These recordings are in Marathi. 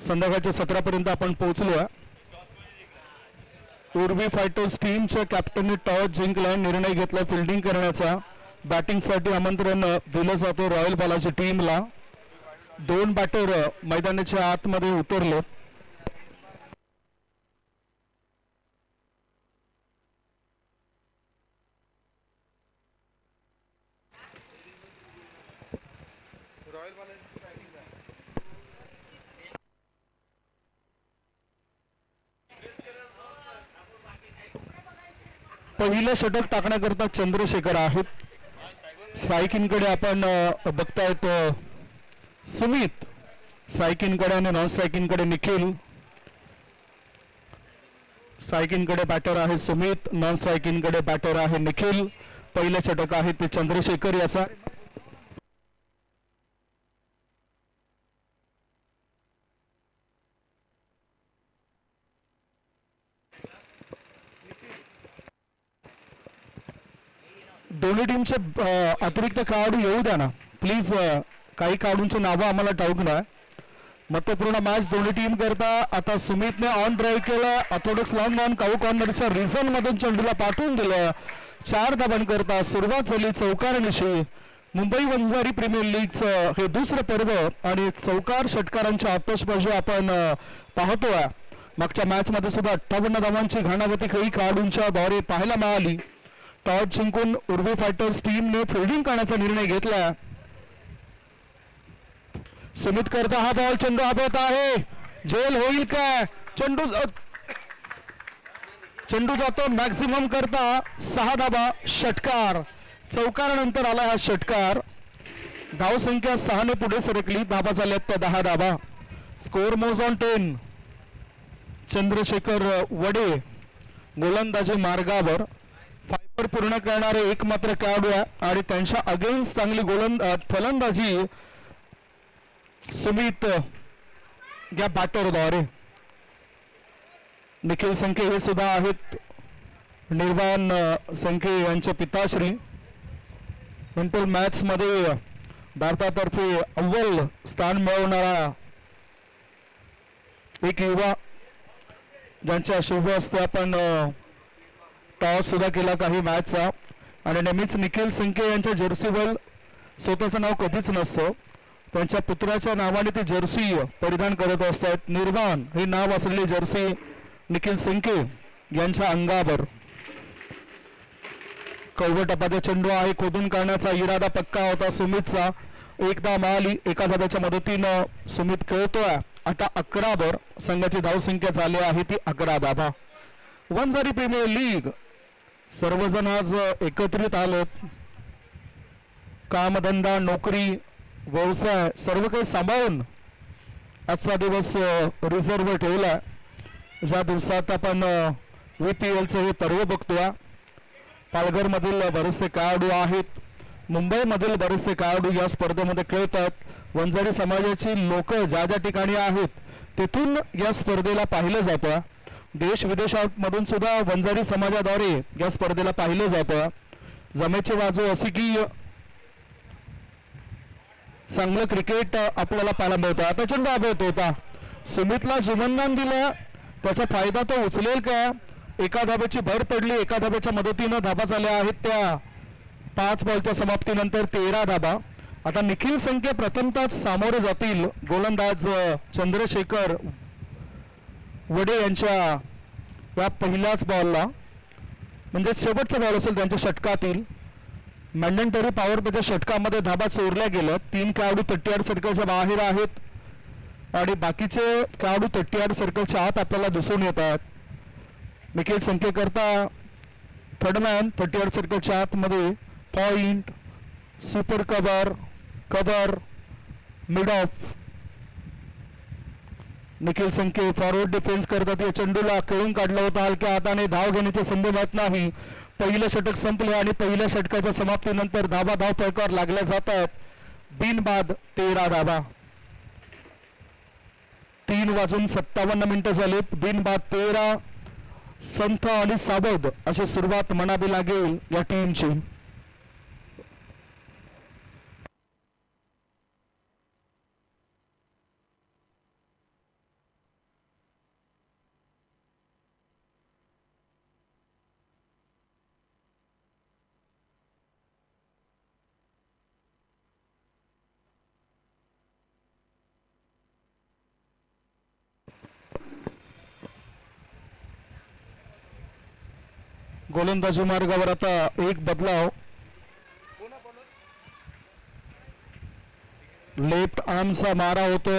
संध्याकाळच्या सत्रापर्यंत आपण पोहोचलो आहे. उर्वी फायटर्स टीमच्या कॅप्टनने टॉस जिंकला, निर्णय घेतला फिल्डिंग करण्याचा. बॅटिंगसाठी आमंत्रण दिलं जातं रॉयल बालाजी टीमला. 2 बॅटर मैदानाच्या आतमध्ये उतरले. पहिलं षटक टाकण्याकरता चंद्रशेखर आहेत. स्ट्रायकिंगकडे आपण बघतायत सुमित, स्ट्रायकिंगकडे आणि नॉन स्ट्रायकिंगकडे निखिल. स्ट्रायकिंगकडे बॅटर आहे सुमित, नॉन स्ट्रायकिंगकडे बॅटर आहे निखिल. पहिलं षटक आहे ते चंद्रशेखर याचा. दोन्ही टीमचे अतिरिक्त खेळाडू येऊ द्या ना प्लीज. काही खेळाडूंची नावं आम्हाला ठाऊक नाही. महत्वपूर्ण मॅच दोन्ही टीम करता. आता सुमितने ऑन ड्राईव्ह केलं, ऑर्थोडॉक्स लॉंग ऑन काऊ कॉर्नरच्या रिझन मधून चेंडूला पाठवून दिलं. 4 धाबांकरता सुरुवात झाली चौकारणीशी. मुंबई वंजारी प्रीमियर लीगचं हे दुसरं पर्व आणि चौकार षटकारांची आतषबाजी आपण पाहतोय. मागच्या मॅच मध्ये सुद्धा 58 धावांची घाणाघाती खेळी खेळाडूंच्या द्वारे पाहायला मिळाली. टॉस जिंकून उर्वी फायटर्स टीमने फिल्डिंग करण्याचा निर्णय घेतला. सुमित करता हा बॉल, चेंडू हवेत आहे, जेल होईल काय? चेंडू जातो मॅक्सिमम करता 6 धाबा. षटकार, चौकारानंतर आला हा षटकार. धावसंख्या 6 ने पुढे सरकली. धाबा झाल्यात त्या 10 धाबा. स्कोर मोज ऑन 10. चंद्रशेखर वडे गोलंदाजी मार्गावर. फायबर पूर्ण करणारे एकमात्र खेळाडू आहे आणि त्यांच्या अगेन्स्ट चांगली फलंदाजी सुमित या बॅटरद्वारे. निखिल संखे हे सुद्धा आहेत निर्वाण संखे यांचे पिताश्री. मेंटल मॅच मध्ये भारतातर्फे अव्वल स्थान मिळवणारा एक युवा, ज्यांच्या शुभ हस्ते आपण टॉस सुद्धा केला काही मॅचचा. आणि नेहमीच निखिल संखे यांच्या जर्सीवर स्वतःचं नाव कधीच नसतं, त्यांच्या पुत्राच्या नावाने ती जर्सी परिधान करत असतात. निर्वाण हे नाव असलेली जर्सी निखिल संखे यांच्या अंगावर. कवटपाचा चेंडू आहे, खोदून काढण्याचा इरादा पक्का होता सुमितचा. एकदा मिळाली, एका धाब्याच्या मदतीनं सुमित खेळतोय. आता 11 वर संघाची धावसंख्या झाली आहे ती 11 धाबा. वंजारी प्रीमियर लीग सर्वजण आज एकत्रित आलेत. कामधंदा, नोकरी, व्यवसाय सर्व काही सांभाळून आजचा दिवस रिझर्व्ह ठेवला. ज्या दिवसात आपण VPLचं हे पर्व बघतोय. पालघरमधील बरेचसे खेळाडू आहेत, मुंबईमधील बरेचसे खेळाडू या स्पर्धेमध्ये खेळतात. वंजारी समाजाची लोक ज्या ज्या ठिकाणी आहेत तिथून या स्पर्धेला पाहिलं जातं. देश विदेशामधून सुद्धा वंजारी समाजाद्वारे या स्पर्धेला पाहिलं जातं. जमेची बाजू अशी की चांगलं क्रिकेट आपल्याला पाहायला मिळतं. आता चेंडू हवेत होता, सुमितला जीवनदान दिलं, त्याचा फायदा तो उचलेल का? एका धाब्याची भर पडली, एका धाब्याच्या मदतीनं धाबा झाल्या आहेत त्या 5 बॉलच्या समाप्तीनंतर 13 धाबा. आता निखिल संखे प्रथमतः सामोरे जातील गोलंदाज चंद्रशेखर वडे यांच्या या पहिल्याच बॉलला, म्हणजे शेवटचा बॉल असेल त्यांच्या षटकातील. मॅन्डेटरी पॉवर प्लेच्या षटकामध्ये धाबा चोरल्या गेल्या. 3 खेळाडू 30 सर्कलच्या बाहेर आहेत आणि बाकीचे खेळाडू 30 सर्कलच्या आत आपल्याला दिसून येतात. निखिल संखे करता थर्डमॅन 30 सर्कलच्या आतमध्ये point, super cover, mid of. Nikhil Sankhe forward defence करतात. या चेंडूला खेळून काढला होता, हलक्या हाताने धाव घेण्याची संधी मिळत नाही. पहिलं षटक संपले आणि पहिल्या षटकाच्या समाप्तीनंतर धाव फलकावर लागल्या जातात. बिनबाद 13 धाबा. 3:57 झाले. बिनबाद 13. संथ आणि सावध अशी सुरुवात म्हणावी लागेल या टीमची. गोलंदाजी मार्गावर आता एक बदलाव. लेफ्ट आर्मचा मारा होतो.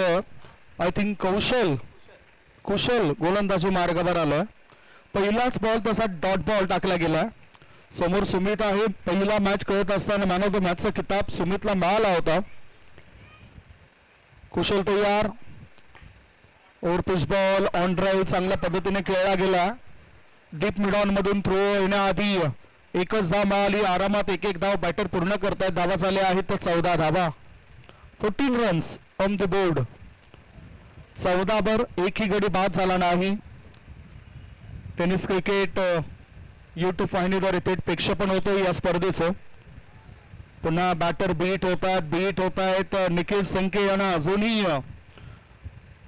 आय थिंक कुशल गोलंदाजी मार्गावर आलं. पहिलाच बॉल तसा डॉट बॉल टाकला गेला. समोर सुमित आहे. पहिला मॅच खेळत असताना मॅन ऑफ द मॅचचा किताब सुमितला मिळाला होता. कुशल तयार. Over pitch ball on drive चांगल्या पद्धतीने खेळला गेला. डीप मिडॉन मधून थ्रो येण्याआधी एकच धाव मिळाली. आरामात एक धाव बॅटर पूर्ण करतायत. धावा झाल्या आहेत तर 14 धावा. 14 रन्स ऑन द बोर्ड. 14 वर एकही गडी बाद झाला नाही. टेनिस क्रिकेट YouTube वाहिनीद्वारे थेट प्रक्षेपण होतं या स्पर्धेचं. पुन्हा बॅटर बीट होत आहेत. निखिल संके यांना अजूनही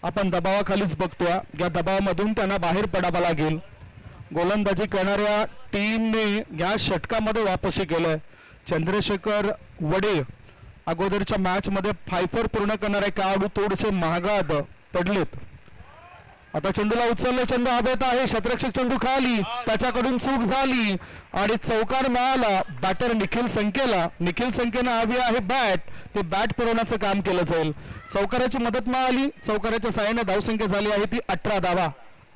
आपण दबावाखालीच बघतोय. या दबावामधून त्यांना बाहेर पडावं लागेल. गोलंदाजी करणाऱ्या टीमने या षटकामध्ये वापसी केलंय. चंद्रशेखर वडे अगोदरच्या मॅच मध्ये 5 पूर्ण करणारे खेळाडू थोडेसे महागात पडलेत. आता चेंडूला उचलले. चेंडू हवेत आहे. क्षेत्ररक्षक चेंडू खाली. त्याच्याकडून चूक झाली आणि चौकार मिळाला बॅटर निखिल संकेला. निखिल संकेनं हवी आहे बॅट. ते बॅट पुरवण्याचं काम केलं जाईल. चौकाराची मदत मिळाली. चौकाराच्या साहाय्याने धावसंख्या झाली आहे ती 18 धावा.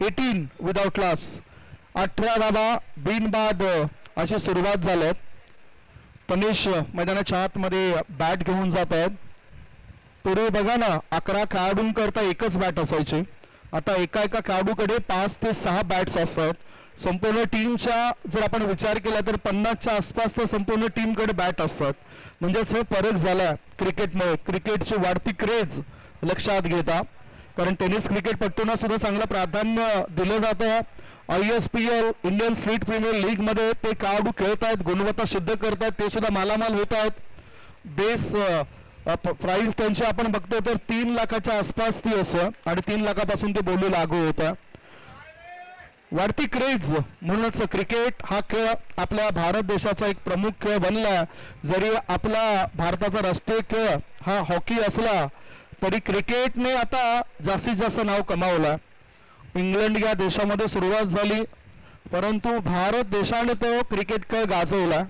18 विदाउट लॉस. 18 धावा बिनबाद अशी सुरुवात झाली. तनिष मैदानाच्या आतमध्ये बॅट घेऊन जात आहेत. पूर्वी बघा ना 11 खेळाडूंकरता एकच बॅट असायची. आता एका खेळाडूकडे 5 ते 6 बॅट्स असतात. संपूर्ण टीमच्या जर आपण विचार केला तर 50च्या आसपास तर संपूर्ण टीमकडे बॅट असतात. म्हणजेच हे फरक झाला क्रिकेटमुळे. क्रिकेटची वाढती क्रेज लक्षात घेता. कारण टेनिस क्रिकेटपटूंना सुद्धा चांगलं प्राधान्य दिलं जातं. ISPL Indian street premier league मध्ये ते खेळाडू खेळत आहेत. गुणवत्ता सिद्ध करतायत. ते सुद्धा मालामाल होत आहेत. बेस प्राइस त्यांची आपण बघतो तर 3 लाखाच्या आसपास ती असं आणि 3 लाखापासून ती बोली लागू होतं. वाढती क्रेज म्हणूनच क्रिकेट हा खेळ आपल्या भारत देशाचा एक प्रमुख खेळ बनला. जरी आपला भारताचा राष्ट्रीय खेळ हा हॉकी असला तरी क्रिकेटने आता जास्तीत जास्त नाव कमावलं. इंग्लंड या देशामध्ये सुरुवात झाली परंतु भारत देशाने तो क्रिकेट खेळ गाजवला.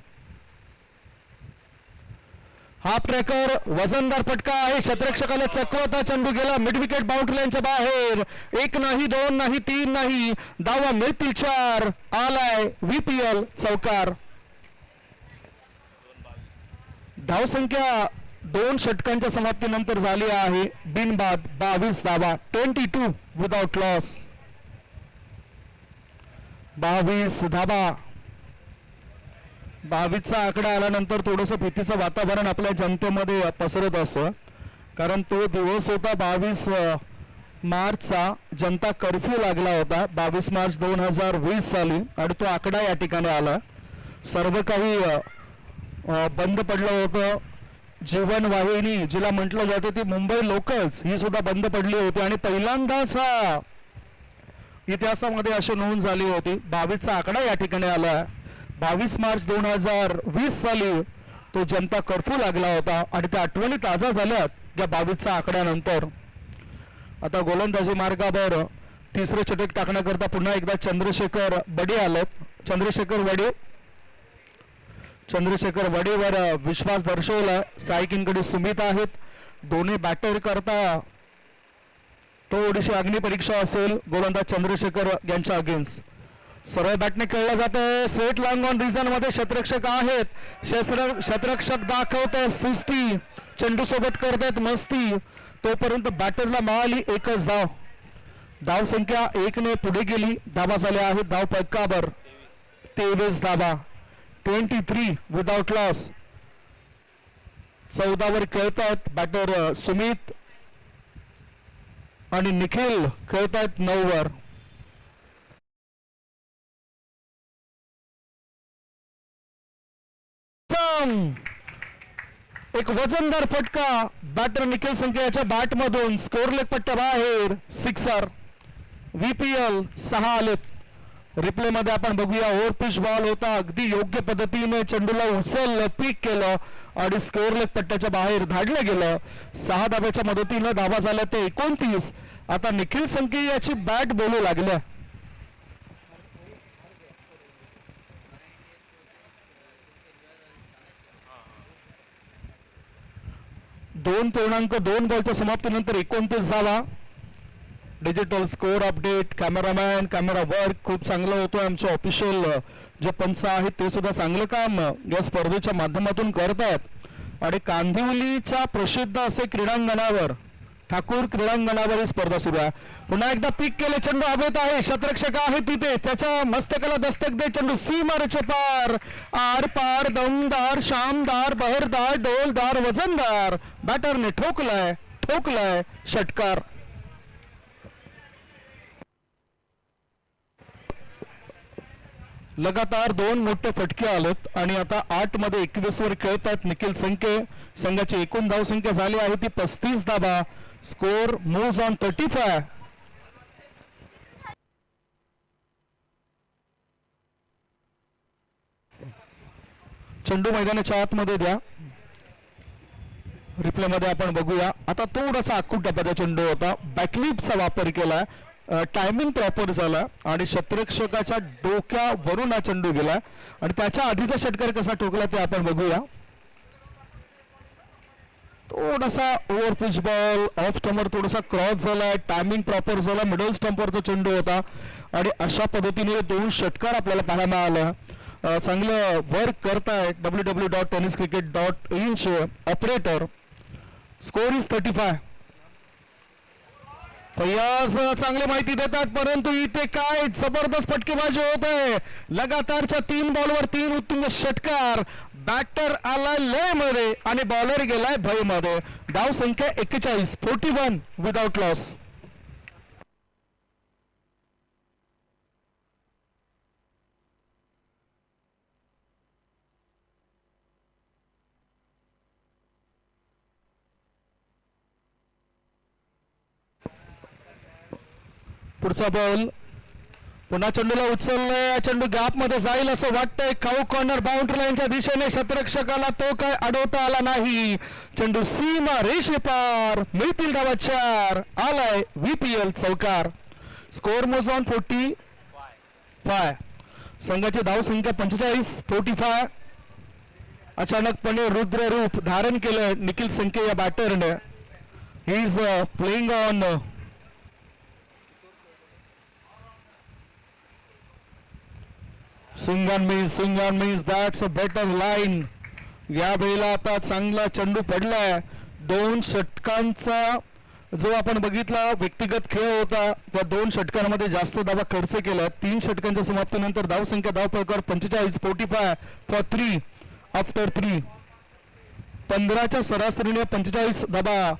हा ट्रॅकर वजनदार फटका आहे. क्षेत्ररक्षकाला चकवता चेंडू गेला मिड विकेट बाउंड्री लाईनच्या बाहेर. 1 नाही 2 नाही 3 नाही धावा मिळतील 4. आलाय VPL चौकार. धावसंख्या 2 षटकांच्या समाप्तीनंतर झाली आहे बिनबाद 22 धावा. 22 विदाउट लॉस. 22 धावा. 22चा आकडा आल्यानंतर थोडंसं भीतीचं वातावरण आपल्या जनतेमध्ये पसरत असतं. कारण तो दिवस होता 22 मार्चचा. जनता कर्फ्यू लागला होता 22 मार्च 2020 साली आणि तो आकडा या ठिकाणी आला. सर्व काही बंद पडलं होतं. जीवन वाहिनी जिला म्हटलं जातं ती मुंबई लोकल्स ही सुद्धा बंद पडली होती आणि पहिल्यांदाच हा इतिहासामध्ये अशी नोंद झाली होती. 22चा आकडा या ठिकाणी आला. 22 मार्च 2020 साली तो जनता कर्फ्यू लागला होता आणि त्या आठवणी ताजा झाल्यात या 22चा आकड्यानंतर. आता गोलंदाजी मार्गावर तिसरे षटक टाकण्याकरता पुन्हा एकदा चंद्रशेखर वडे आलेत. चंद्रशेखर वडेवर विश्वास दर्शवला. स्ट्रायकिंगकडे सुमित आहेत. दोन्ही बॅटर करता थोडीशी अग्निपरीक्षा असेल गोलंदाज चंद्रशेखर यांच्या अगेन्स्ट. सरळ बॅटने खेळला जातोय. स्ट्रेट लॉंग ऑन रिझन मध्ये क्षेत्ररक्षक आहेत. क्षेत्ररक्षक दाखवत सुस्ती. चेंडू सोबत करतायत मस्ती. तोपर्यंत बॅटरला मिळाली एकच धाव. धाव संख्या 1 ने पुढे गेली. धावा झाल्या आहेत धाव फलकावर 23 धावा. 23 विदाउट लॉस. 14 वर खेळतायत बॅटर सुमित आणि निखिल खेळतायत 9 वर. एक वजनदार फटका बॅटर निखिल संकेच्या बॅट मधून. स्कोर लेग पट्ट्या बाहेर. 6 VPL 6 आलेत. रिप्ले मध्ये आपण बघूया. ओव्हर पिच बॉल होता. अगदी योग्य पद्धतीने चेंडूला उचललं पीक केलं आणि स्कोर लेग पट्ट्याच्या बाहेर धाडलं गेलं. 6 धाब्याच्या मदतीनं धावा झाल्या ते 29. आता निखिल संके याची बॅट बोलू लागल्या. 2.2 बॉलच्या समाप्तीनंतर 29 धावा. Digital score update, cameraman, camera work खूप चांगलं होतं. आमचे ऑफिशियल जे पंच आहेत ते सुद्धा चांगलं काम या स्पर्धेच्या माध्यमातून करतात. आणि कांदिवलीच्या प्रसिद्ध असे क्रीडांगणावर, ठाकूर क्रीडांगणावर ही स्पर्धा सुरू आहे. पुन्हा एकदा पीक केले, चेंडू हवेत आहे, शतरक्षक आहे तिथे, त्याच्या मस्तकाला दस्तक दे, चेंडू सीमारेचे पार, आर पार, दमदार, शामदार, बहरदार, डोलदार, वजनदार. बॅटरने ठोकलाय षटकार. लगातार 2 मोठे फटके आलेत आणि आता 8 मध्ये 21 वर खेळतात निखिल संके. संघाची एकूण धावसंख्या झाली आहे ती 35 धावा. Score moves on 35. चेंडू मैदानाच्या आतमध्ये द्या. रिप्ले मध्ये आपण बघूया. आता थोडासा आखूट टप्प्याचा चेंडू होता, बॅकलिपचा वापर केला, टायमिंग प्रॉपर झाला आणि शतरक्षकाच्या डोक्यावरून हा चेंडू गेला आणि त्याच्या आधीचा षटकार कसा ठोकला ते आपण बघूया. थोडासा over pitch ball, of stumper थोडासा क्रॉस झाला, टायमिंग प्रॉपर झाला, मिडल स्टंपवरचा चेंडू होता आणि अशा पद्धतीने 2 षटकार आपल्याला पाहायला मिळाला. चांगलं वर्क करतायत www.tenniscricket.in चे ऑपरेटर. Score is 35. फैयाज चांगली माहिती देतात, परंतु इथे काय जबरदस्त फटकेबाजी होत आहे. लगातारच्या 3 बॉलवर 3 उत्तुंग षटकार. बॅटर आला लय मध्ये आणि बॉलर गेलाय भय मध्ये. धाव संख्या 41, 41 विदाउट लॉस. पुढचा बॉल, पुन्हा चेंडूला उचललाय, चेंडू गॅप मध्ये जाईल असं वाटतंय. खाऊ कॉर्नर बाउंड्री लाईनच्या दिशेने, शतरक्षकाला तो काय अडवता आला नाही. चेंडू सीमा रेषे पार, मिळतील धावा 4. आलाय VPL चौकार. स्कोर मोज ऑन 45. संघाची धाव संख्या 45, 45. अचानकपणे रुद्र रूप धारण केलं निखिल संके या बॅटरने. He is playing on swing and miss, that's a better line. या वेळेला आता चांगला चेंडू पडलाय. 2 षटकांचा जो आपण बघितला व्यक्तिगत खेळ होता, त्या 2 षटकांमध्ये जास्त धावा खर्च केल्या. 3 षटकांच्या समाप्तीनंतर धाव संख्या धावफलकावर 45, 45 फॉर 3 आफ्टर 3. 15च्या सरासरीने 45 धावा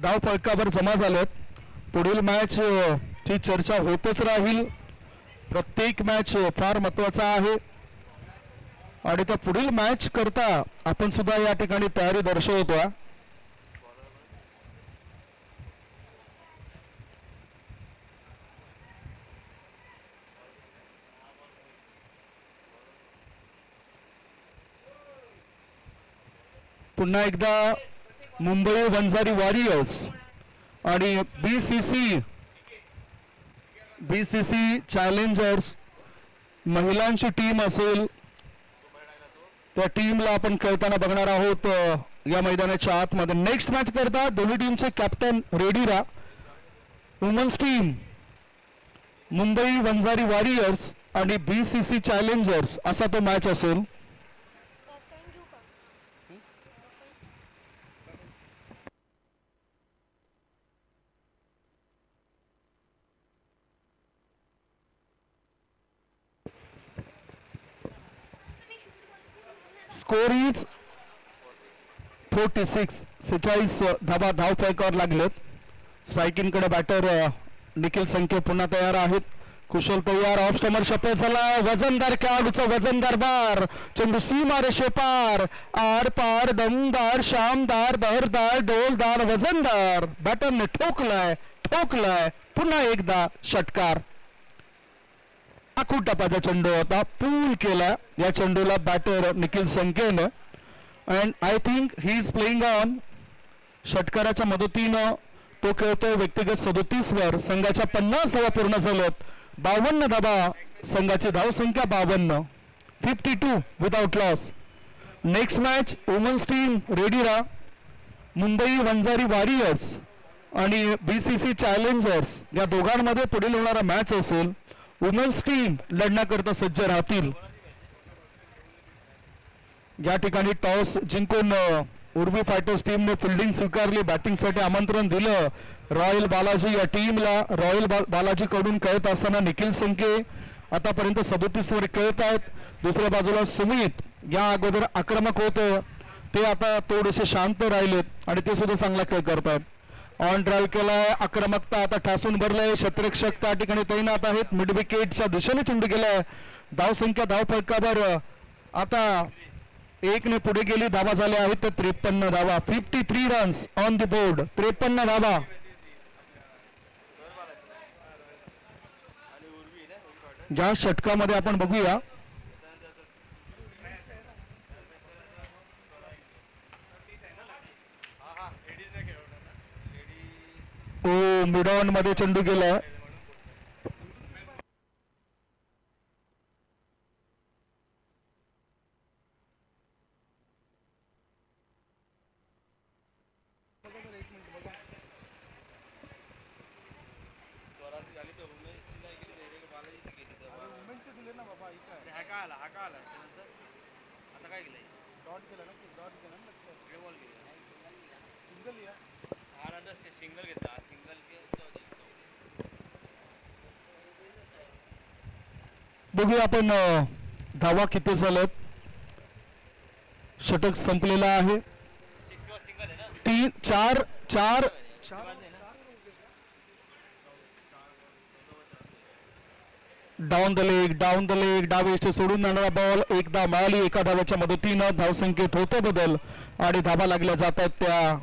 धावफलकावर जमा झाल्यात. पुढील मॅच ची चर्चा होतच राहील. प्रत्येक मॅच फार महत्वाचा आहे आणि त्या पुढील मॅच करता आपण सुद्धा या ठिकाणी तयारी दर्शवतो. पुन्हा एकदा मुंबई वंजारी वॉरियर्स आणि BCC चॅलेंजर्स महिलांची टीम असेल, त्या टीमला आपण खेळताना बघणार आहोत या मैदानाच्या आतमध्ये. नेक्स्ट मॅच करता दोन्ही टीमचे कॅप्टन रेडी राहा. Women's team Mumbai Vanjari warriors आणि BCC चॅलेंजर्स असा तो मॅच असेल. स्कोर इज 46, 46 धावा धावफलकावर लागलेत. स्ट्रायकिंग कडे बॅटर निखिल संके पुन्हा तयार आहेत. कुशल तयार, ऑफ स्टंपर शपथ झाला. वजनदार खेळाडूचा वजनदार बार, चेंडू सीमा रेषे पार, आर पार, दमदार, शामदार, बहरदार, डोलदार, वजनदार. बॅटरने ठोकलाय पुन्हा एकदा षटकार. आखूट टप्प्याचा चेंडू होता, पूल केला या चेंडूला बॅटर निखिल संकेने. And I think he is playing on. षटकाराच्या मदतीनं तो खेळतो व्यक्तिगत 37 वर. संघाच्या 50 धावा पूर्ण झाल्यात. 52 धावा संघाची धावसंख्या 52, 52 without loss. Next match women's team ready राहा. मुंबई वंजारी वॉरियर्स आणि BCC चॅलेंजर्स या दोघांमध्ये पुढील होणारा मॅच असेल. वुमेन्स टीम लढण्याकरता सज्ज राहतील. या ठिकाणी टॉस जिंकून उर्वी फायटर्स टीमने फिल्डिंग स्वीकारली, बॅटिंगसाठी आमंत्रण दिलं रॉयल बालाजी या टीमला. रॉयल बालाजी कडून खेळत असताना निखिल संके आतापर्यंत 37 वर खेळत आहेत. दुसऱ्या बाजूला सुमित या अगोदर आक्रमक होते, ते आता थोडेसे शांत राहिलेत आणि ते सुद्धा चांगला खेळ करतात. ऑन ड्राईव्ह केलाय, आक्रमकता आता ठासून भरलाय. क्षेत्ररक्षक त्या ठिकाणी तैनात आहेत. मिड विकेटच्या दिशेने चेंडू गेलाय. धावसंख्या धावफलकावर आता 1 ने पुढे गेली. धावा झाल्या आहेत तर 53 धावा. 53 रन्स ऑन द बोर्ड. 53 धावा. या षटकामध्ये आपण बघूया मिड ऑन मध्ये चेंडू गेला. बघूया आपण धावा किती झाल्यात. षटक संपलेला आहे. 3 4 4 डाऊन द लेग डावेचे सोडून जाणारा बॉल एकदा मिळाली. एका धाव्याच्या मदतीनं धावसंख्येत होतो बदल आणि धावा लागल्या जातात त्या.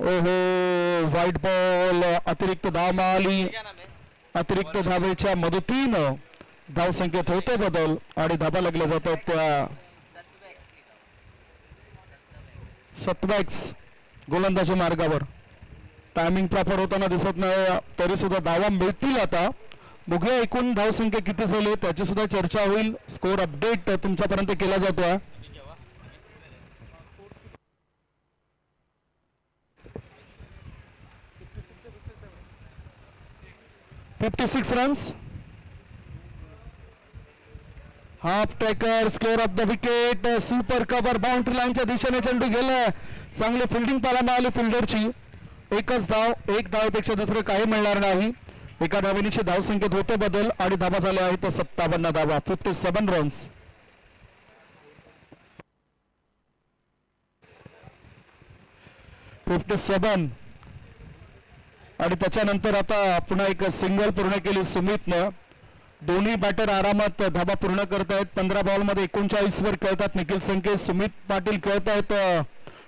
ओहो, व्हाईट बॉल. अतिरिक्त धाव मिळाली. अतिरिक्त धावेच्या मदतीनं धावसंख्येत होतो बदल आणि धावा लागल्या जातात त्या. सत्वॅक्स गोलंदाजी मार्गावर. टायमिंग प्रॉपर होताना दिसत नाही, तरी सुद्धा धावा मिळतील. आता बघूया एकूण धावसंख्या किती झाली त्याची सुद्धा चर्चा होईल. स्कोर अपडेट तुमच्यापर्यंत केला जातोय. 56 runs. Half tracker, square of the wicket, super cover, boundary लाईनच्या दिशेने चेंडू गेलाय. चांगली फिल्डिंग पाहायला मिळाली फिल्डरची. एकच धाव, एक धावेपेक्षा दुसरं काही मिळणार नाही. एका धावेनिशी धावसंख्येत होते बदल आणि धावा झाल्या आहेत 57 धावा. 57 रन्स. आणि त्याच्यानंतर आता पुन्हा एक सिंगल पूर्ण केली सुमितनं. दोन्ही बॅटर आरामात धाबा पूर्ण करतायत. 15 बॉल मध्ये 39 वर खेळतात निखिल संके. सुमित पाटील खेळतायत,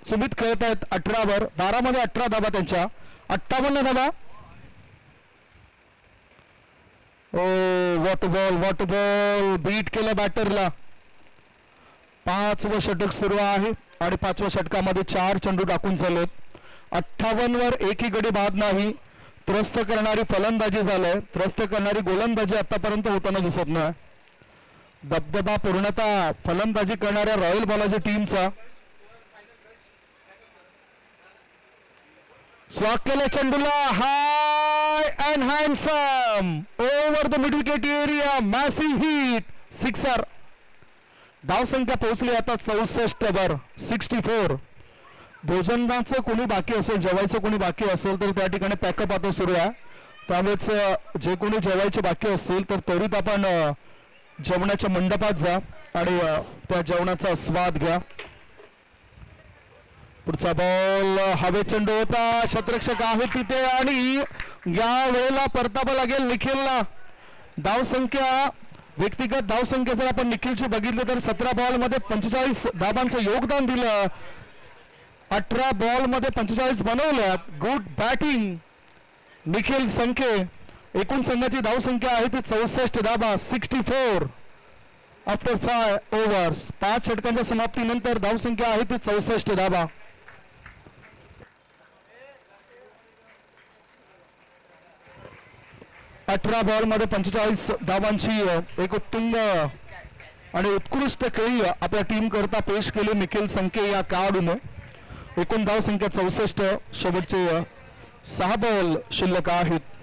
सुमित खेळतायत 18 वर. 12 मध्ये 18 धाबा त्यांच्या. 58 धाबा. ओ वॉट बॉल बीट केलं बॅटरला. 5वं षटक सुरू आहे आणि 5व्या षटकामध्ये 4 चेंडू टाकून झालेत. 58 वर एकही गडी बाद नाही. त्रस्त करणारी फलंदाजी झालंय, त्रस्त करणारी गोलंदाजी आतापर्यंत होताना दिसत नाही. दबदबा पूर्णतः फलंदाजी करणाऱ्या रॉयल बालाजी टीमचा. स्वाग केले चेंडूला. High and handsome over the mid wicket area. Massive hit, sixer. धावसंख्या पोहोचली आता 64 वर. 64. भोजनाचं कोणी बाकी असेल, जेवायचं कोणी बाकी असेल तर त्या ठिकाणी पॅकअप आता सुरू आहे. त्यामुळेच जे कोणी जेवायचे बाकी असतील तर त्वरित आपण जेवणाच्या मंडपात जा आणि त्या जेवणाचा स्वाद घ्या. पुढचा बॉल हवेत चेंडू होता. क्षेत्ररक्षक आहे तिथे आणि या वेळेला परतावा लागेल निखिलला. धावसंख्या, व्यक्तिगत धावसंख्या जर आपण निखिलची बघितली तर 17 बॉल मध्ये 45 धाबांचं योगदान दिलं. 18 बॉल मध्ये 45 बनवल्यात. Good batting Nikhil Sanke. एकूण संघाची धावसंख्या आहे ती 64 धाबा. 64 आफ्टर 5 ओव्हर्स. 5 षटकांच्या समाप्तीनंतर धावसंख्या आहे ती 64 धाबा. 18 बॉलमध्ये 45 धावांची एक उत्तुंग आणि उत्कृष्ट खेळी आपल्या टीम करता पेश केली निखिल संके या खेळाडूने. एकूण धाव संख्या 64. शेवटचे 6 बॉल शिल्लक आहेत.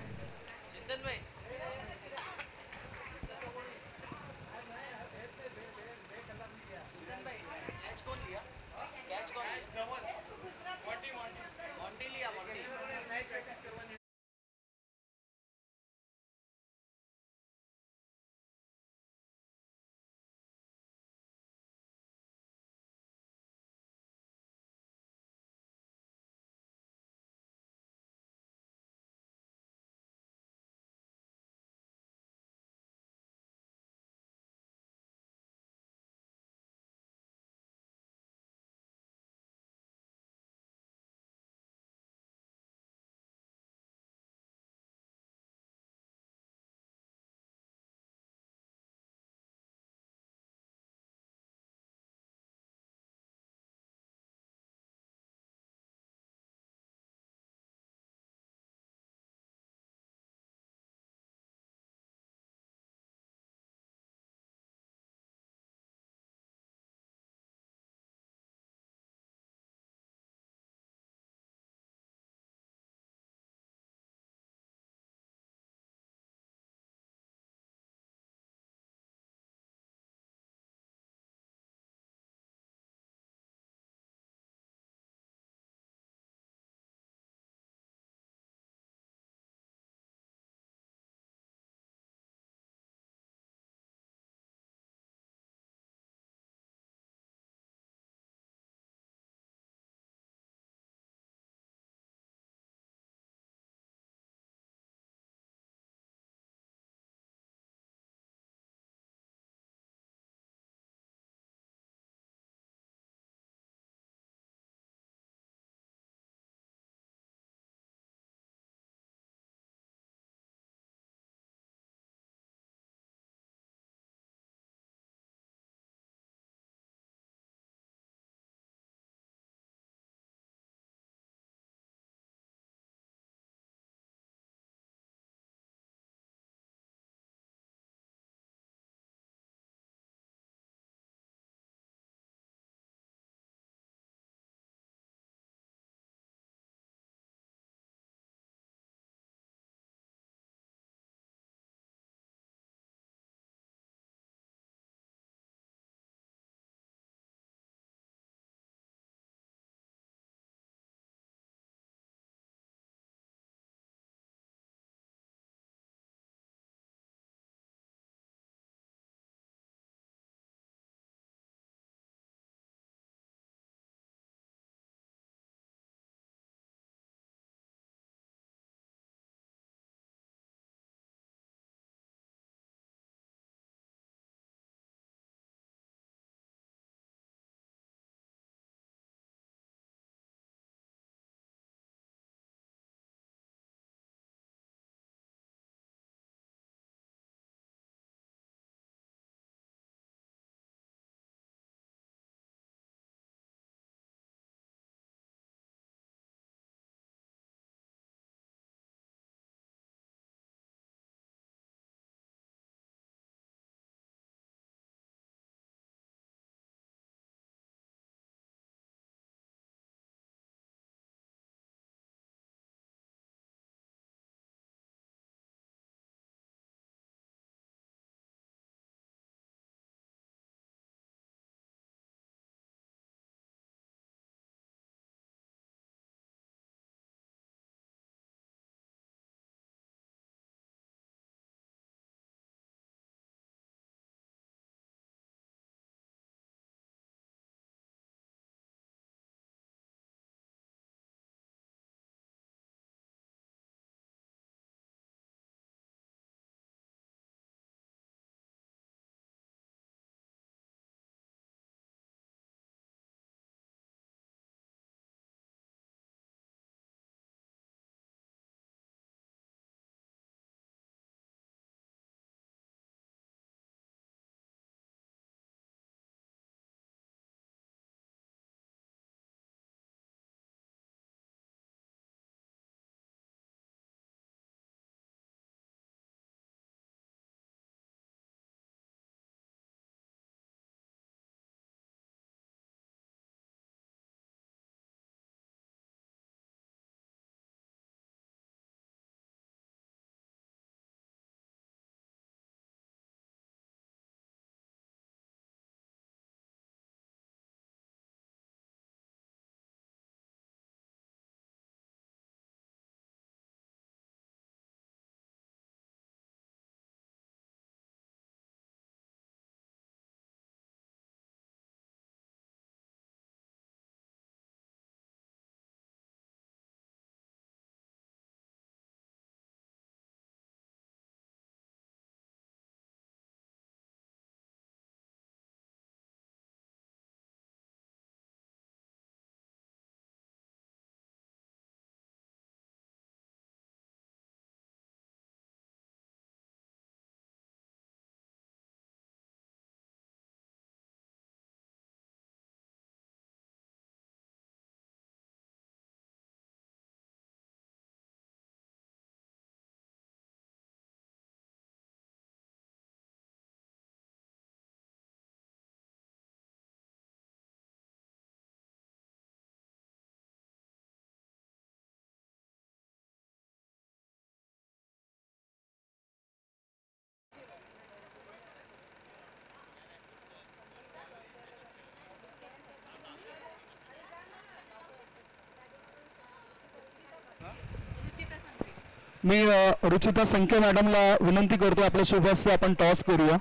मी रुचिता संख्या मॅडमला विनंती करतो आपल्या शुभस्य आपण टॉस करूया.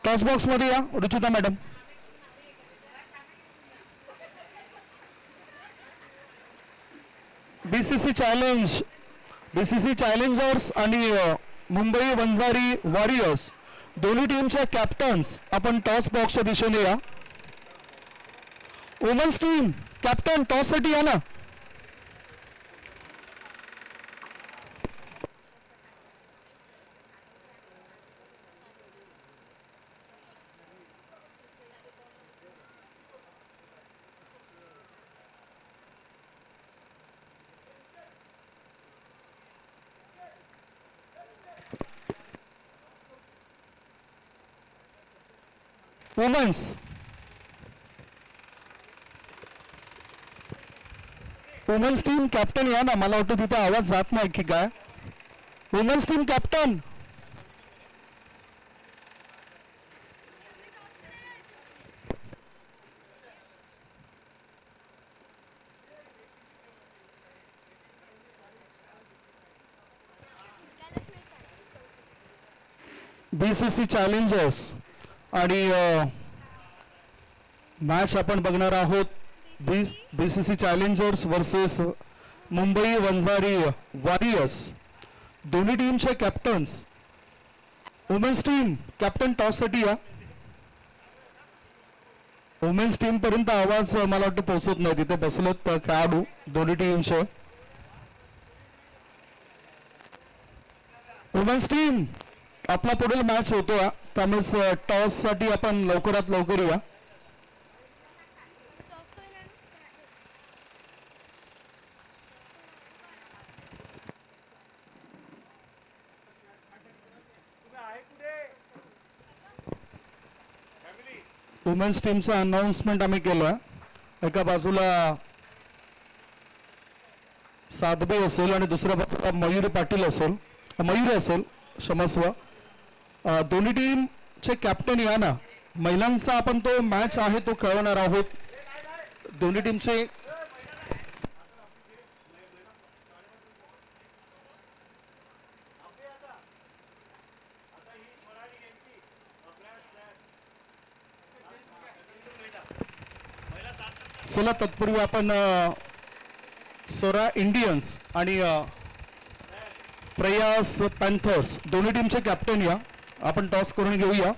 टॉस बॉक्स मध्ये या रुचिता मॅडम. बीसीसी चॅलेंजर्स आणि मुंबई वंजारी वॉरियर्स दोन्ही टीमच्या कॅप्टन्स आपण टॉस बॉक्सच्या दिशेने या. वुमन्स टीम कॅप्टन टॉस साठी या ना. वुमन्स टीम कॅप्टन या ना. मला वाटतं तिथे आवाज जात नाही की काय. Women's team captain. BCC challengers आणि मॅच आपण बघणार आहोत. BCC challengers versus Mumbai Vanjari warriors दोन्ही टीमचे captains. Women's team captain toss साठी या. वुमेन्स टीम पर्यंत आवाज मला वाटतं पोहोचत नाही. तिथे बसलेत खेळाडू दोन्ही टीमचे. वुमेन्स टीम आपला पुढील मॅच होतो त्यामुळे टॉस साठी आपण लवकरात लवकर या. वुमेन्स टीमचं अनाउन्समेंट आम्ही केलं. एका बाजूला साधबी असेल आणि दुसऱ्या बाजूला मयूरी पाटील असेल, मयूरी असेल क्षमस्व. दोन्ही टीमचे कॅप्टन या ना. महिलांचा आपण तो मॅच आहे तो खेळवणार आहोत. दोन्ही टीमचे चला तत्पूर्वी आपण सोरा इंडियन्स आणि प्रयास पॅन्थर्स दोन्ही टीमचे कॅप्टन या. आपण टॉस करून घेऊया.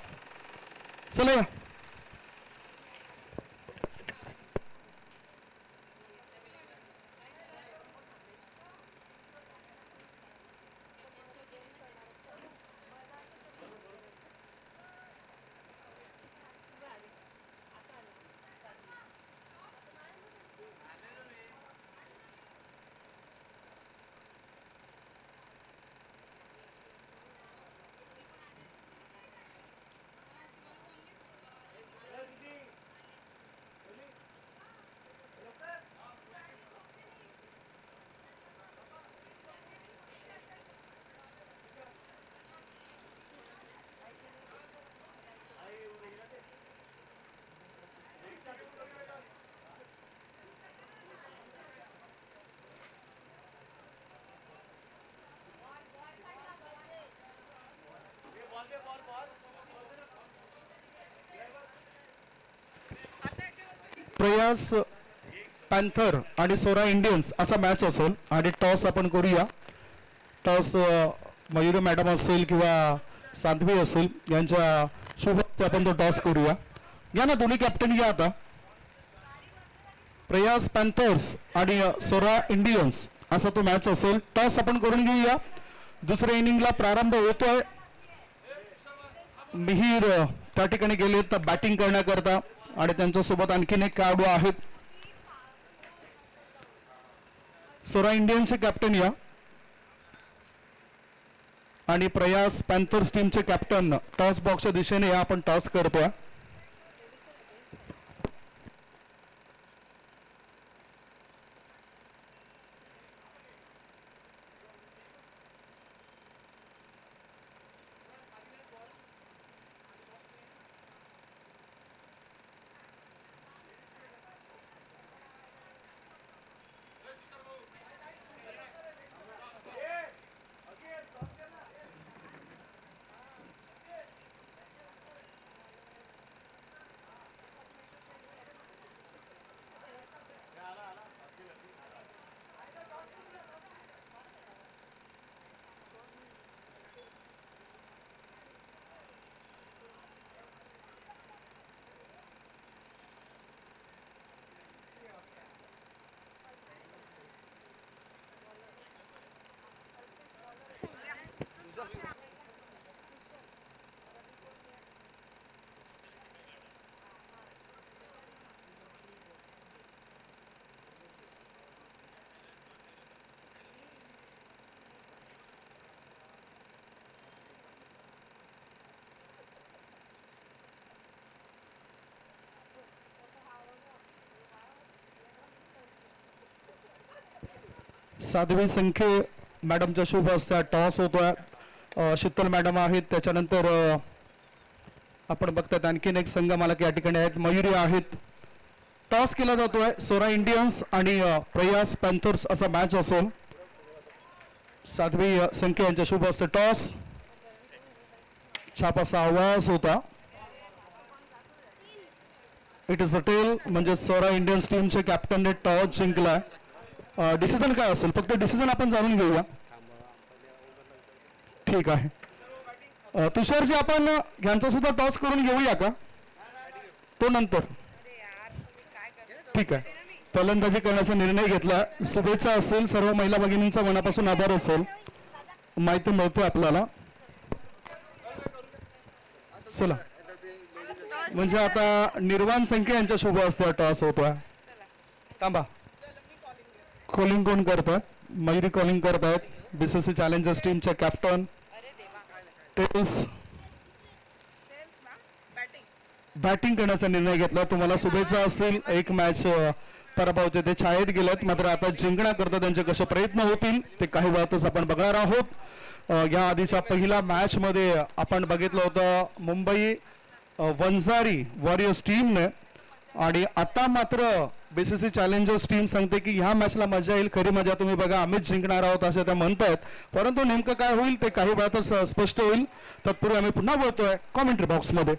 चला या. प्रयास पॅन्थर आणि सोरा इंडियन्स असा मॅच असेल आणि टॉस आपण करूया. टॉस मयुरी मॅडम असेल किंवा साध्वी असेल यांच्या शुभेच्छा आपण तो टॉस करूया. या ना दोन्ही कॅप्टन या आता. प्रयास पॅन्थर्स आणि सोरा इंडियन्स असा तो मॅच असेल. टॉस आपण करून घेऊया. दुसऱ्या इनिंगला प्रारंभ होतोय. मिहीर त्या ठिकाणी गेलेत बॅटिंग करण्याकरता आणि त्यांच्यासोबत आणखीन एक खेळाडू आहेत. सोरा इंडियन्सचे कॅप्टन या आणि प्रयास पॅन्थर्स टीमचे कॅप्टन टॉस बॉक्सच्या दिशेने या. आपण टॉस करतोय. साध्वी संख्ये मॅडमच्या शुभ हस्ते टॉस होतोय. शीतल मॅडम आहेत. त्याच्यानंतर आपण बघतात आणखीन एक संघ मालक या ठिकाणी आहेत, मयुरी आहेत. टॉस केला जातोय. सोरा इंडियन्स आणि प्रयास पॅन्थर्स असा मॅच असेल. साध्वी संख्ये यांच्या शुभ हस्ते टॉस. छाप असा आवाज होता. इट इज अ टेल, म्हणजे सोरा इंडियन्स टीमचे कॅप्टनने टॉस जिंकलाय. डिसिजन काय असेल फक्त डिसिजन आपण जाणून घेऊया. ठीक आहे. तुषारजी आपण यांचा सुद्धा टॉस करून घेऊया का, तो नंतर. ठीक आहे. फलंदाजी करण्याचा निर्णय घेतला. शुभेच्छा असेल सर्व महिला भगिनींचा मनापासून आभार असेल. माहिती मिळते आपल्याला. चला म्हणजे आता निर्वाण संख्या यांच्या शुभ हस्ते टॉस होतोय. थांबा, कॉलिंग कोण करतात? मयुरी कॉलिंग करतायत. बीसीसी चॅलेंजर्स टीमच्या कॅप्टन. टेल्स बॅटिंग करण्याचा निर्णय घेतला. तुम्हाला शुभेच्छा असतील. एक मॅच पराभवचे ते छायेत गेलेत, मात्र आता जिंकण्याकरता त्यांचे कसे प्रयत्न होतील ते काही वेळातच आपण बघणार आहोत. या आधीच्या पहिल्या मॅच मध्ये आपण बघितलं होतं मुंबई वंजारी वॉरियर्स टीमने, आणि आता मात्र बीसीसी चॅलेंजर्स टीम सांगते की ह्या मॅचला मजा येईल. खरी मजा तुम्ही बघा, आम्हीच जिंकणार आहोत असे त्या म्हणतात. परंतु नेमकं काय होईल ते काही वेळातच स्पष्ट होईल. तत्पूर्वी आम्ही पुन्हा बोलतोय कॉमेंट्री बॉक्समध्ये.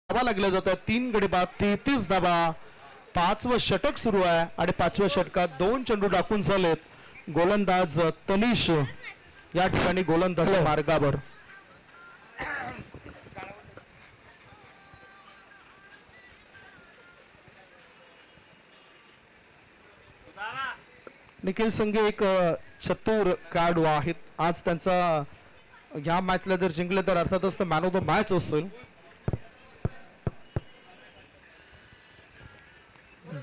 धावा लागल्या जातात. 3 गडी बाद 33 धावा. 5वं षटक सुरू आहे आणि 5व्या षटकात 2 चेंडू टाकून झालेत. गोलंदाज तनिष या ठिकाणी गोलंदाज मार्गावर. निखिल संघे एक चतुर खेळाडू आहेत. आज त्यांचा या मॅचला जर जिंकले तर अर्थातच मॅन ऑफ द मॅच असेल.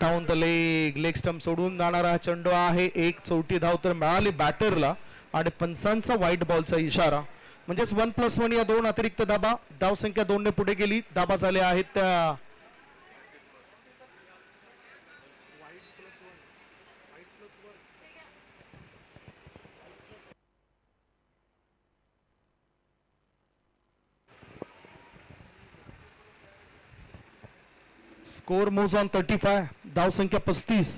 डाऊन द लेग स्टंप सोडून जाणारा चेंडू आहे. 1 चौथी धाव तर मिळाली बॅटरला आणि पंचांचा व्हाईट बॉलचा इशारा. म्हणजेच 1+1 या 2 अतिरिक्त धाबा. धावसंख्या 2 ने पुढे गेली. धाबा झाल्या आहेत त्या स्कोर मूव्स ऑन 35. धावसंख्या 35.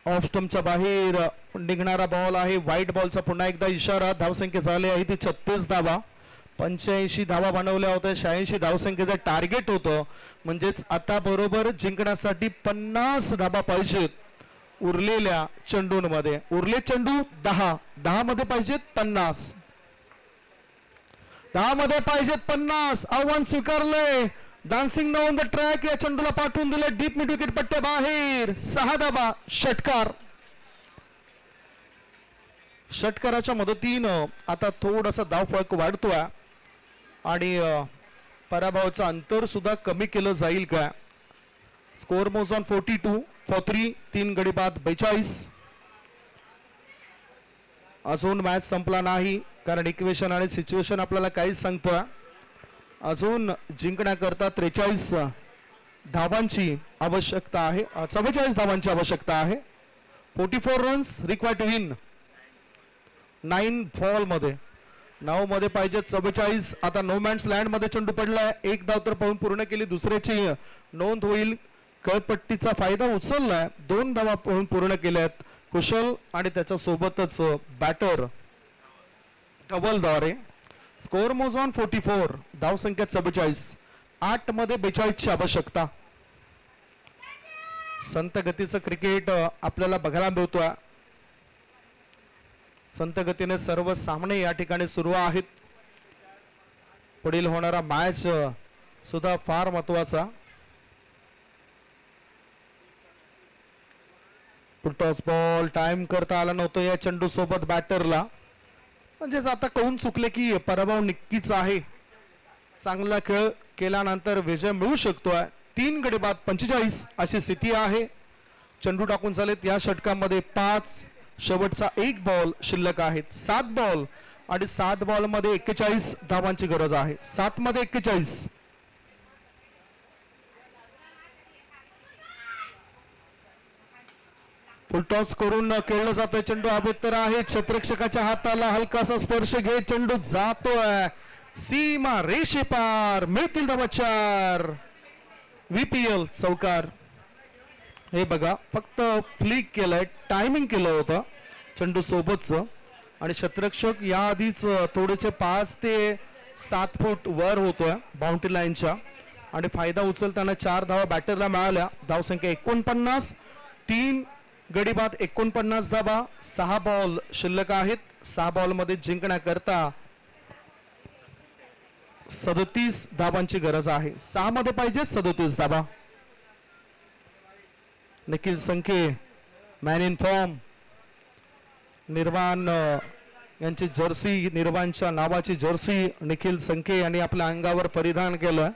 ऑफ स्टंपच्या बाहेर निघणारा बॉल आहे. व्हाईट बॉलचा पुन्हा एकदा इशारा. धावसंख्या झाली आहे ती 36 धावा. 85 धावा बनवल्या होत्या. 86 धावसंख्येचं टार्गेट होतं. म्हणजेच आता बरोबर जिंकण्यासाठी 50 धावा पाहिजेत उरलेल्या चेंडूंमध्ये. उरले चेंडू 10 मध्ये पाहिजेत 50. 10 मध्ये पाहिजेत 50. आव्हान स्वीकारलंय. डान्सिंग ऑन द ट्रॅक या चेंडूला पाठवून दिले डीप मिड विकेट पट्ट्या बाहेर. 6 धाबा. षटकार. षटकाराच्या मदतीनं आता थोडासा धावफलक वाढतोय आणि पराभवाचं अंतर सुद्धा कमी केलं जाईल का. स्कोर मोज ऑन 42 फॉर 3. 3 गडी बाद 42. अजून मॅच संपला नाही कारण इक्वेशन आणि सिच्युएशन आपल्याला काहीच सांगतोय. अजून जिंकण्याकरता 43 धावांची आवश्यकता आहे. 44 धावांची आवश्यकता आहे. 44 runs required to win. 9 ball मध्ये 9 मध्ये पाहिजे 44. आता नो मॅन्स लँड मध्ये चेंडू पडलाय. 1 धाव तर पाहून पूर्ण केली. दुसऱ्याची नोंद होईल. कळपट्टीचा फायदा उचललाय. 2 धावा पाहून पूर्ण केल्यात कुशल आणि त्याच्या सोबतच बॅटर डबलद्वारे. स्कोर मोज ऑन 44. धावसंख्या 44. 8 मध्ये 42 ची आवश्यकता. संत गतीचं क्रिकेट आपल्याला बघायला मिळतोय. संत गतीने सर्व सामने या ठिकाणी सुरू आहेत. पुढील होणारा मॅच सुद्धा फार महत्वाचा. टॉस बॉल टाइम करता आला नव्हतं या चेंडू सोबत बॅटरला. म्हणजेच आता कळून चुकले की पराभव नक्कीच आहे. चांगला खेळ केल्यानंतर विजय मिळू शकतोय. 3 गडी बाद 45 अशी स्थिती आहे. चेंडू टाकून झालेत या षटकामध्ये 5. शेवटचा 1 बॉल शिल्लक आहेत. 7 बॉल आणि 7 बॉल मध्ये 41 धावांची गरज आहे. 7 मध्ये 41. फुलटॉस करून खेळलं जातोय. चेंडू अभ्यंतर आहे. क्षेत्ररक्षकाच्या हाताला हलकासा स्पर्श घेत चेंडू जातोय सीमा रेषे पार. मिळतील धावा 4. VPL चौकार. हे बघा फक्त फ्लिक केलंय. टायमिंग केलं होतं चेंडू सोबतच आणि क्षेत्ररक्षक या आधीच थोडेसे 5 ते 7 फूट वर होतोय बाउंड्री लाईनच्या आणि फायदा उचलताना 4 धावा बॅटरला मिळाल्या. धावसंख्या 49. 3 गडी बाद 49 धावा. 6 बॉल शिल्लक आहेत. 6 बॉल मध्ये जिंकण्याकरता 37 धावांची गरज आहे. 6 मध्ये पाहिजे 37 धावा. निखिल संखे मॅन इन फॉर्म. निर्वाण यांची जर्सी, निर्वाणच्या नावाची जर्सी निखिल संखे यांनी आपल्या अंगावर परिधान केलं.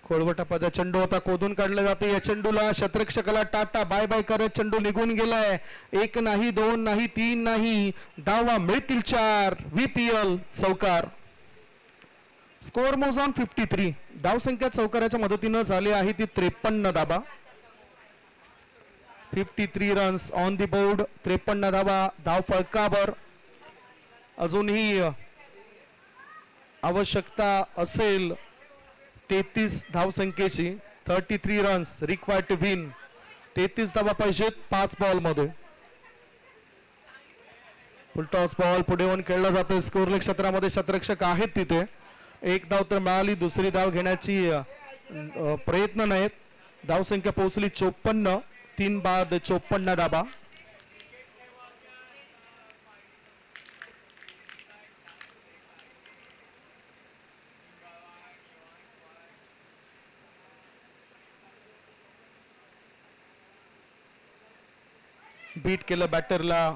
खोळवटापदा चेंडू होता कोदून काढला जाते. या चेंडूला क्षेत्ररक्षकाला टाटा बाय बाय करत चेंडू निघून गेलाय. 1 नाही 2 नाही 3 नाही. धावा मिळतील 4. VPL चौकार. स्कोर मोज ऑन 53. धावसंख्या चौकाराच्या मदतीनं झाली आहे ती 53 धावा. 53 रन्स ऑन दी बोर्ड. 53 धावा धाव फलकावर. अजूनही आवश्यकता असेल 33 धावसंख्येची. 33 रन्स रिक्वायर्ड टू विन. 33 धावा पाहिजेत 5 बॉल मध्ये. फुलटॉस बॉल पुढे येऊन खेळला जातोय स्कोरले क्षेत्रामध्ये शतरक्षक आहेत तिथे. एक धाव तर मिळाली, दुसरी धाव घेण्याची प्रयत्न नाहीत. धावसंख्या पोहोचली 54. 3 बाद 54 धाबा. बीट केलं बॅटरला.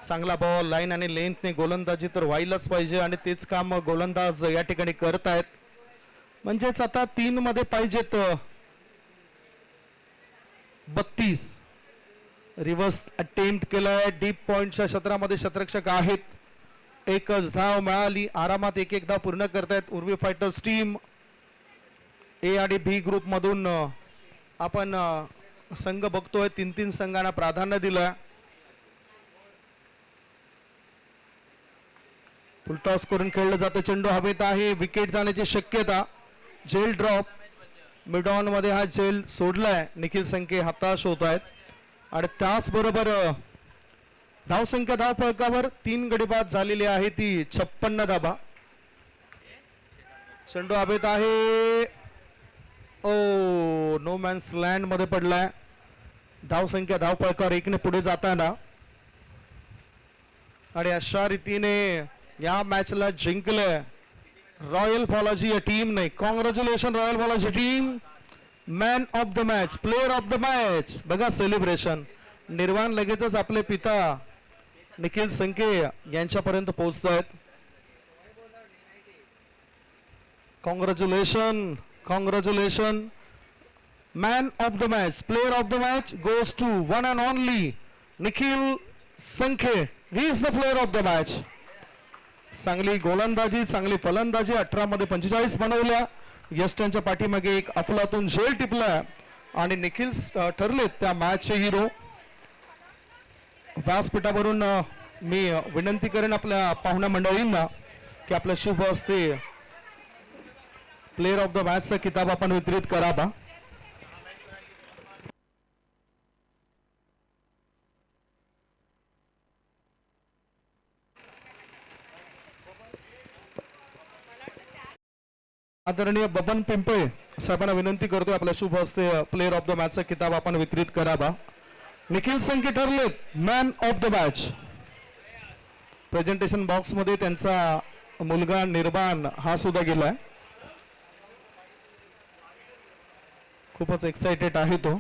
चांगला बॉल लाईन आणि लेंथने गोलंदाजी तर व्हायलाच पाहिजे आणि तेच काम गोलंदाज या ठिकाणी करत आहेत. म्हणजेच आता 3 मध्ये पाहिजेत 32. रिव्हर्स अटेम्प्ट केलाय. डीप पॉइंटच्या क्षेत्रामध्ये शतरक्षक आहेत. एकच धाव मिळाली. आरामात एक धाव पूर्ण करतायत उर्वी फायटर्स टीम. ए आणि बी ग्रुप मधून आपण संघ बघतोय. 3 संघांना प्राधान्य दिलं. फुलटॉस करून खेळलं जातं. चेंडू हवेत आहे. विकेट जाण्याची शक्यता. झेल ड्रॉप. मिड ऑन मध्ये हा झेल सोडलाय. निखिल संखे हताश होत आहेत आणि त्याचबरोबर धावसंख्या धाव फलकावर 3 गडी बाद झालेली आहे ती 56 धाबा. चेंडू हवेत आहे. ओ नो मॅन्स लँड मध्ये पडलाय. धावसंख्या धाव फलकावर 1 ने पुढे जाताना आणि अशा रीतीने या मॅचला जिंकलंय रॉयल फॉलाजी या टीम ने. कॉंग्रॅच्युलेशन रॉयल फॉलाजी team. Man of the match, player of the match. बघा सेलिब्रेशन. निर्वाण लगेचच आपले पिता निखिल संखे यांच्यापर्यंत पोहोचतायत. Congratulation, congratulation. Man of the match, player of the match goes to one and only Nikhil Sankhe. He is the player of the match. चांगली गोलंदाजी, चांगली फलंदाजी. 18 मध्ये 45 बनवल्या. यष्ट्यांच्या पाठीमागे एक अफलातून झेल टिपला आणि निखिल ठरलेत त्या मॅचचे हिरो. व्यासपीठावरून मी विनंती करेन आपल्या पाहुण्या मंडळींना की आपल्या शुभ हस्ते प्लेअर ऑफ द मॅचचा किताब आपण वितरित करावा. आदरणीय बबन पिंपळे साहेबांना विनंती करतोय आपल्या शुभ हस्ते प्लेअर ऑफ द मॅचचा किताब आपण वितरित करावा. निखिल संखे ठरलेत man of the match. Presentation box मध्ये त्यांचा मुलगा निर्बाण हा सुद्धा गेलाय. खूपच एक्साइटेड आहे तो.